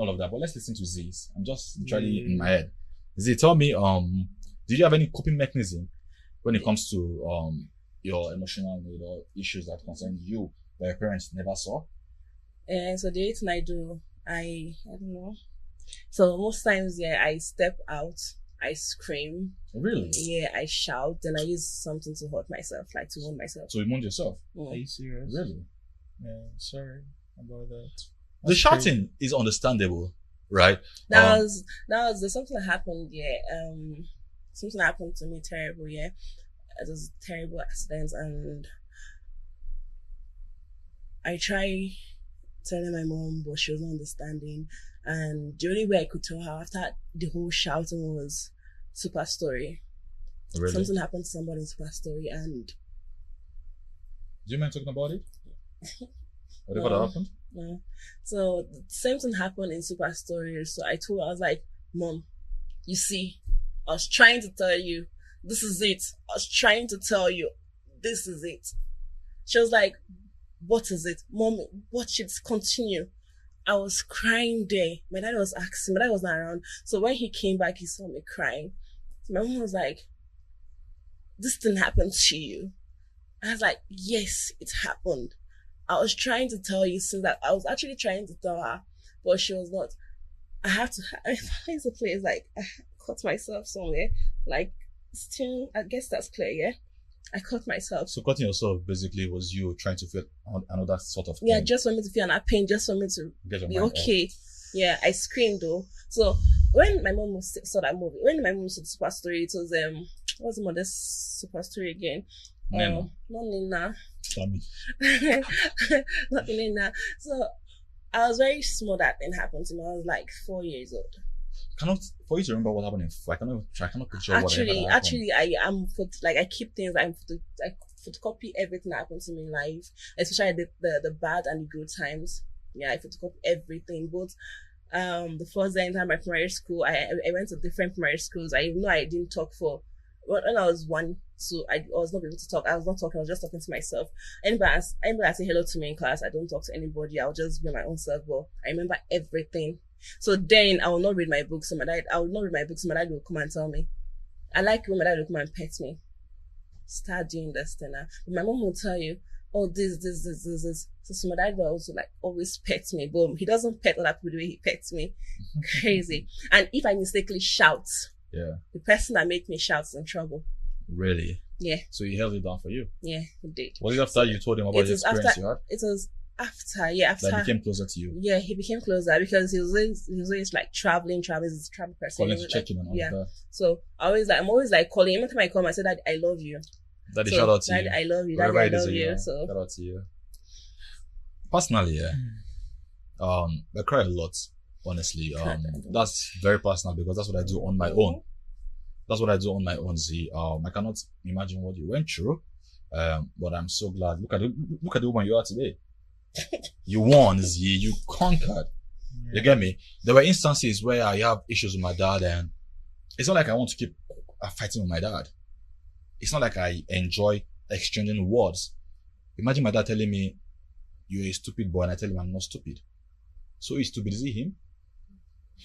all of that. But let's listen to Z's. I'm just literally in my head. Z, tell me, did you have any coping mechanism when it comes to your emotional need or issues that concern you that your parents never saw? So the reason I do, I don't know. So most times, I step out, I scream, Really? I shout, then I use something to hurt myself, like to wound myself. So you wound yourself? Are you serious? Really? Yeah, sorry about that. The That's shouting crazy. is understandable. right? There's something that happened, something happened to me terrible, It was a terrible accident, and I tried telling my mom, but she wasn't understanding. And the only way I could tell her after the whole shouting was Super Story. Really? Something happened to somebody in Super Story, and Do you mind talking about it? Whatever that happened? No. So the same thing happened in Super Story. So I told her, I was like, Mom, you see, I was trying to tell you, this is it. I was trying to tell you, this is it. She was like, what is it? Mom, watch it, continue. I was crying there. My dad was asking, my dad was not around. So when he came back, he saw me crying. So my mom was like, this thing happened to you. I was like, yes, it happened. I was trying to tell you since that I was actually trying to tell her, but she was not. I find the place like I cut myself somewhere, like still. I guess that's clear, yeah. I cut myself. So cutting yourself basically was you trying to feel another sort of pain. Yeah, just for me to feel that pain, just for me to be okay. Yeah, I screamed though. So when my mom saw that movie, when my mom saw the Super Story, it was what's the mother's Super Story again? Not Nina. Not Nina. So I was very small that thing happened to me. I was like 4 years old. For you to remember what happened I cannot picture what happened. Actually, I keep things. I photocopy everything that happened to me in life, especially the bad and the good times. Yeah, I photocopy everything. But the first day I entered my primary school, I went to different primary schools. I didn't talk for. When I was 1, 2, I was not able to talk. I was not talking. I was just talking to myself. Anybody that say hello to me in class, I don't talk to anybody. I'll just be my own self. But I remember everything. So then I will not read my books. So my dad will come and tell me. I like when my dad will come and pet me. Start doing this thing now. But my mom will tell you, oh, this. So my dad will also like always pet me. But he doesn't pet other people the way he pets me. Crazy. And if I mistakenly shout, the person that made me shout is in trouble. Really? Yeah. So he held it down for you? Yeah, he did. Was it after you told him about the experience you had? It was after, after. That became closer to you? Yeah, he became closer because he was always like traveling. He's a travel person. Calling to check in and all that. So I'm always like calling. Every time I call him, I say that I love you. Daddy, shout out to you. I love you. Daddy, I love you. So shout out to you. Personally, I cry a lot. Honestly, that's very personal because that's what I do on my own. That's what I do on my own, Z. I cannot imagine what you went through. But I'm so glad. Look at the woman you are today. You won, Z. You conquered. You get me? There were instances where I have issues with my dad, and it's not like I want to keep fighting with my dad. It's not like I enjoy exchanging words. Imagine my dad telling me, "You're a stupid boy," and I tell him I'm not stupid. So he's stupid, is he him?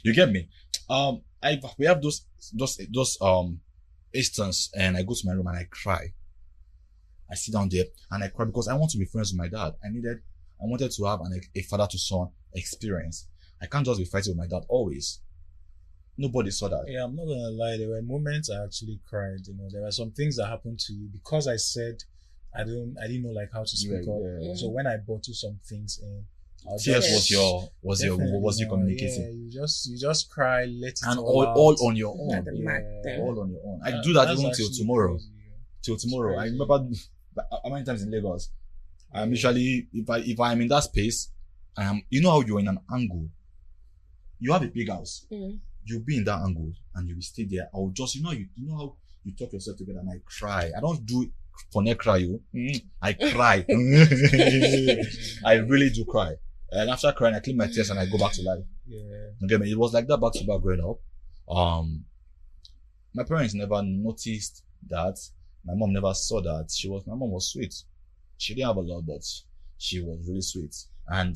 You get me? We have those instances, and I go to my room and I cry. I sit down there and I cry because I want to be friends with my dad. I wanted to have a father to son experience. I can't just be fighting with my dad always. Nobody saw that. Yeah, I'm not gonna lie. There were moments I actually cried. There were some things that happened to you because I said I didn't know like how to speak up. Yeah. So when I bottled some things in, tears was you communicating? Yeah, you just cry, let it and all on your own. All on your own. I do that even till tomorrow. Crazy. Till tomorrow. I remember how many times in Lagos. I'm usually if I'm in that space, you know how you're in an angle. You have a big house. You'll be in that angle and you'll stay there. I'll just you know how you talk yourself together and I cry. I don't do it for neck cry you. I cry. I really do cry. And after crying, I clean my tears and I go back to life. Yeah. Okay, it was like that back to back growing up. My parents never noticed that. My mom never saw that. My mom was sweet. She didn't have a lot, but she was really sweet. And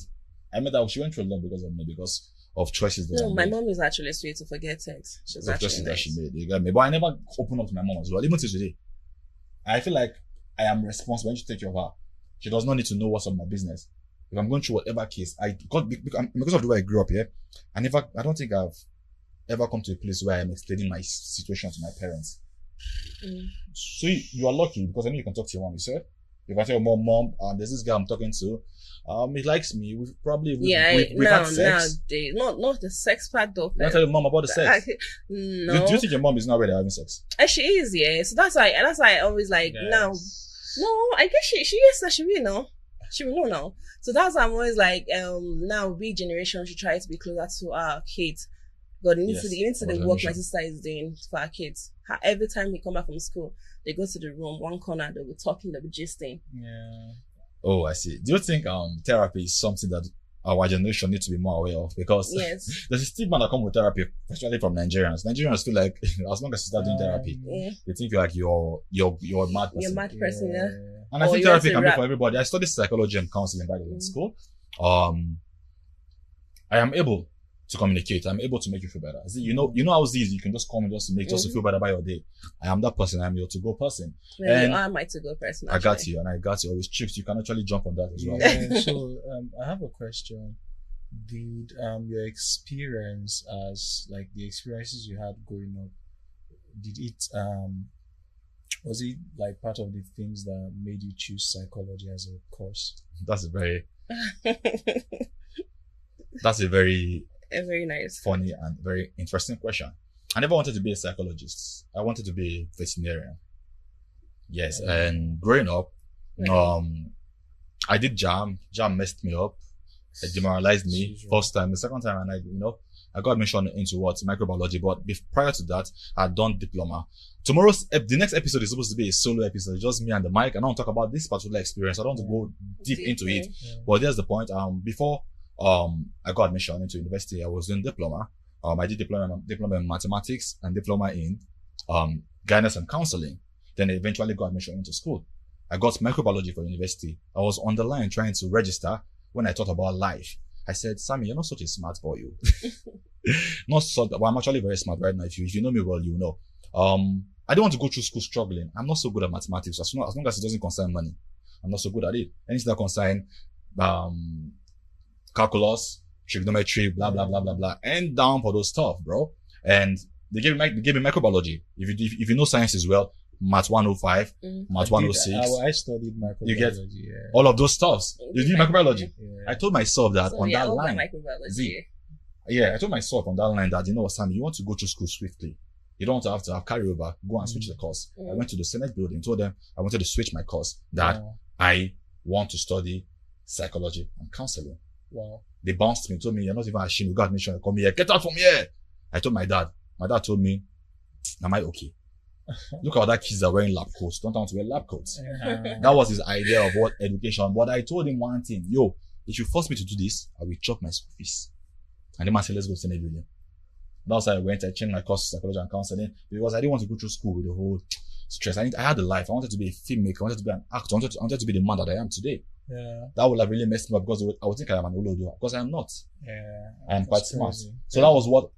I met her. She went through a lot because of me, because of choices that my mom is actually sweet, to forget it. She's actually choices that she made. You get me? But I never opened up to my mom as well. Even till today, I feel like I am responsible. When she take care of her, she does not need to know what's on my business. If I'm going through whatever case, because of the way I grew up here, I don't think I've ever come to a place where I'm explaining my situation to my parents. So you are lucky because I know you can talk to your mom, you said? If I tell mom, there's this guy I'm talking to, he likes me. We've Now had sex. nowadays, not the sex part though. You want to tell your mom about the sex? No. Do you think your mom is not ready having sex? She is, yeah. So that's why I always like Yes. now. No, I guess she is. So she will know. She will know now. So that's why I'm always like, now we generation should try to be closer to our kids. God, you need to the work my sister is doing for our kids. Every time they come back from school, they go to the room, one corner, they'll be talking, they'll be gisting. Yeah. Oh, I see. Do you think therapy is something that our generation needs to be more aware of? Because Yes. there's a stigma that comes with therapy, especially from Nigerians. Nigerians feel like as long as you start doing therapy, Yeah. they think you're like you're a mad person. You're a mad person, yeah. And I Or think you want therapy to can be rap. for everybody. I studied psychology and counseling by the way in school. I am able to communicate. I'm able to make you feel better. See, you know how easy you can just come and just to feel better about your day. I am that person. I'm your to-go person. Well, And you are my to-go person. I got actually. you, and I got you. Always tricks. You can actually jump on that as well. Yeah, so I have a question. Did your experience as like the experiences you had growing up, did it was it like part of the things that made you choose psychology as a course? That's a very Very nice. funny and very interesting question. I never wanted to be a psychologist. I wanted to be a veterinarian. Yes, and growing up, I did jam. Jam messed me up. It demoralized me first time. The second time, and I got admission into microbiology. But prior to that, I had done diploma. The next episode is supposed to be a solo episode, just me and the mic. I don't want to talk about this particular experience. I don't want to go deep into it. Yeah. But there's the point. Before I got admission into university, I was doing diploma. I did diploma in mathematics and diploma in guidance and counseling. Then I eventually got admission into school. I got microbiology for university. I was on the line trying to register when I thought about life. I said, Sammy, you're not such a smart boy, you. Well, I'm actually very smart right now. If you know me well, you know. I don't want to go through school struggling. I'm not so good at mathematics. As long as it doesn't concern money, I'm not so good at it. Anything that concern calculus, trigonometry, blah blah blah blah blah, and down for those stuff, bro. And they gave me microbiology. If you know science as well, Math 105, Math 106. I studied microbiology. You get yeah. all of those stuffs. You did microbiology. Yeah. I told myself that So, on yeah, that all line. my microbiology. I told myself on that line that, you know what, Sammy, you want to go through school swiftly. You don't want to have carryover. Go and switch the course. I went to the Senate building, told them I wanted to switch my course, that I want to study psychology and counseling. Wow. They bounced me, told me, you're not even ashamed. You got admission. Come here. Get out from here. I told my dad. My dad told me, am I okay? Look at all that kids are wearing lab coats. Don't want to wear lab coats. That was his idea of what education. But I told him one thing. Yo, if you force me to do this, I will chop my school fees. And the man said, let's go to Senate building. That's why I went. I changed my course to psychology and counseling because I didn't want to go through school with the whole stress. I had a life. I wanted to be a filmmaker. I wanted to be an actor. I wanted to be the man that I am today. Yeah. That would have really messed me up because I would think I am an Olodo because I am not. Yeah. I am quite That's smart. crazy. So that was what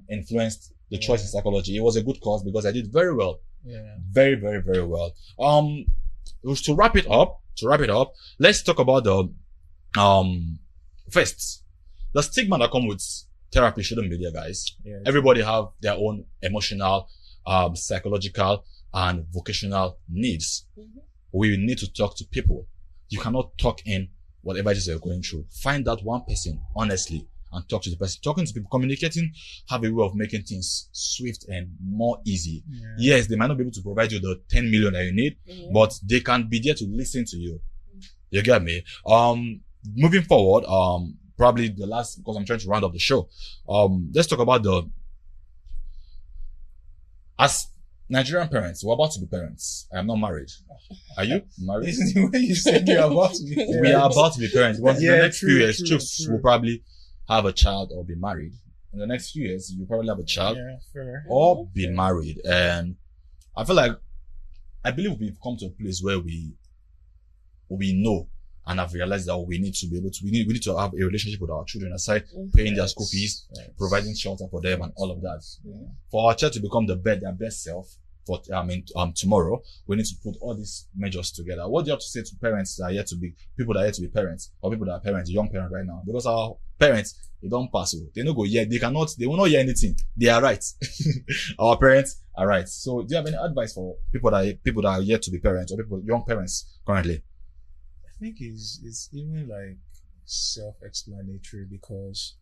influenced the choice in psychology. It was a good course because I did very well. Yeah. Very, very, very well. To wrap it up, let's talk about the first. The stigma that comes with therapy shouldn't be there, guys. Yeah. Everybody have their own emotional, psychological, and vocational needs. We need to talk to people. You cannot talk in whatever it is you're going through. Find that one person, honestly, and talk to the person. Talking to people, communicating, have a way of making things swift and more easy. Yeah. Yes, they might not be able to provide you the 10 million that you need, but they can be there to listen to you. You get me? Moving forward, probably the last, because I'm trying to round up the show. Let's talk about as Nigerian parents, we're about to be parents. I am not married. Are you married? The way you said you're about to be We are about to be parents. But in the next few years, true. Chooks will probably have a child or be married. In the next few years, you'll probably have a child Yeah, fair. or be married. And I believe we've come to a place where we know and have realized that we need to have a relationship with our children aside paying their school fees, providing shelter for them and all of that. Yeah. For our child to become their best self for tomorrow, we need to put all these measures together. What do you have to say to parents that are yet to be people that are yet to be parents, or people that are parents, young parents right now? Because our parents, they don't pass. They don't go they will not hear anything. They are right. Our parents are right. So do you have any advice for people that are yet to be parents or young parents currently? think it's even like self-explanatory because,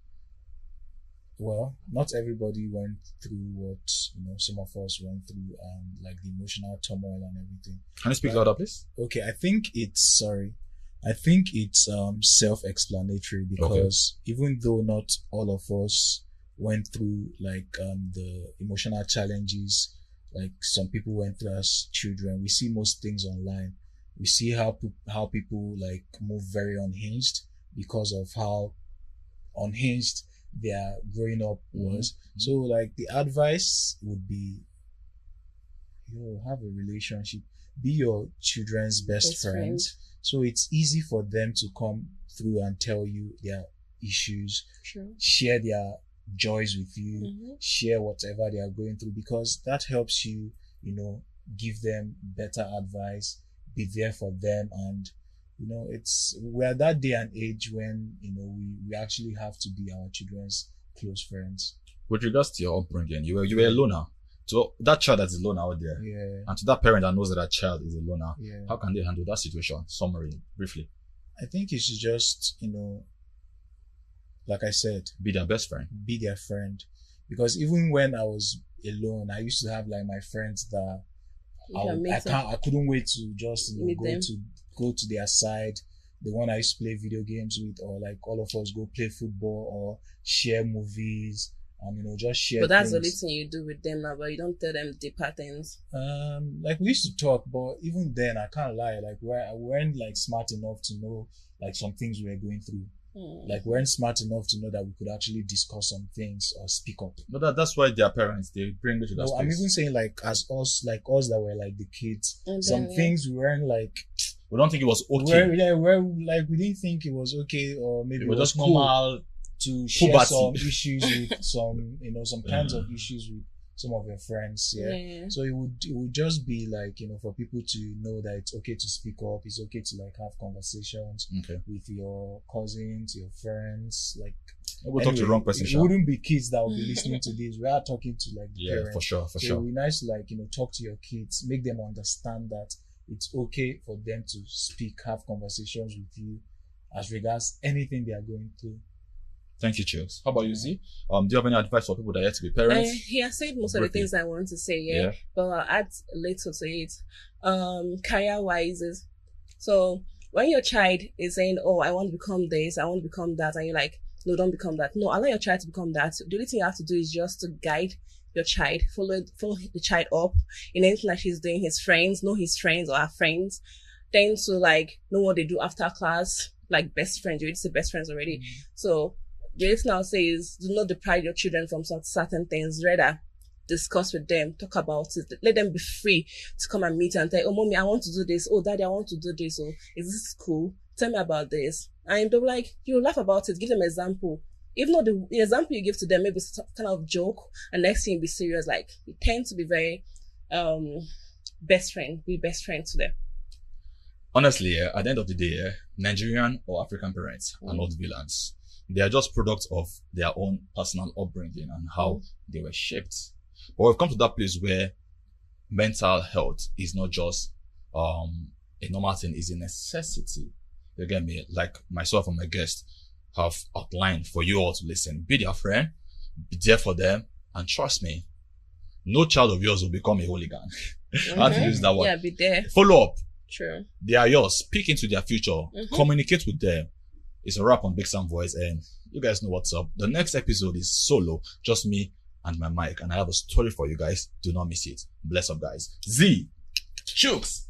well, not everybody went through what some of us went through, and like the emotional turmoil and everything. Can you speak Right. louder, please? Okay, I think it's self-explanatory because even though not all of us went through like the emotional challenges like some people went through as children, we see most things online. We see how people like move very unhinged because of how unhinged their growing up was. So like the advice would be, have a relationship, be your children's best friend. So it's easy for them to come through and tell you their issues, share their joys with you, share whatever they are going through, because that helps you, give them better advice, be there for them. And, we're that day and age when, we actually have to be our children's close friends. With regards to your upbringing, you were a loner. So that child that's a loner out there, and to that parent that knows that that child is a loner, how can they handle that situation? Summary, briefly. I think you should just, like I said, be their best friend. Be their friend. Because even when I was alone, I used to have like my friends that I couldn't wait to just go to their side. The one I used to play video games with, or like all of us go play football or share movies. Just share. But that's things. the only thing you do with them now, but you don't tell them deeper things. Like we used to talk, but even then, I can't lie. Like we weren't like smart enough to know like some things we were going through. Like we weren't smart enough to know that we could actually discuss some things or speak up. But that's why their parents, they bring it to that space. I'm even saying like us that were like the kids. Some things we weren't like. We don't think it was okay. We didn't think it was okay, or maybe it was just normal to share some issues with some kinds of issues with some of your friends. So it would just be like, for people to know that it's okay to speak up, it's okay to like have conversations with your cousins, your friends. Like we'll talk to the wrong person. It wouldn't be kids that will be listening to this. We are talking to like the parents. For sure. So it would be nice to like, talk to your kids, make them understand that it's okay for them to speak, have conversations with you as regards anything they are going through. Thank you, Chills. How about you, Z? Do you have any advice for people that are yet to be parents? He has said most of the things I want to say, but I'll add a little to it. Career-wise, so when your child is saying, "Oh, I want to become this, I want to become that," and you're like, "No, don't become that." No, allow your child to become that. The only thing you have to do is just to guide your child, follow the child up in anything that she's doing. His friends, know his friends or her friends, then to like know what they do after class, like best friends. You already say best friends already, so. The only thing I'll say is do not deprive your children from certain things. Rather, discuss with them, talk about it. Let them be free to come and meet you and tell, "Oh, mommy, I want to do this. Oh, daddy, I want to do this. Oh, is this cool? Tell me about this." And they'll like, you laugh about it. Give them an example. If not, the example you give to them, maybe it's kind of joke, and next thing be serious. Like, you tend to be very best friend. Be best friend to them. Honestly, at the end of the day, Nigerian or African parents are not villains. They are just products of their own personal upbringing and how they were shaped. But we've come to that place where mental health is not just a normal thing, it's a necessity. You get me? Like myself and my guest have outlined for you all to listen. Be their friend, be there for them, and trust me, no child of yours will become a hooligan. I have to use that one. Yeah, be there. Follow up. True. They are yours. Speak into their future. Communicate with them. It's a wrap on Big Sam Voice, and you guys know what's up. The next episode is solo, just me and my mic, and I have a story for you guys. Do not miss it. Bless up, guys. Z, Chooks.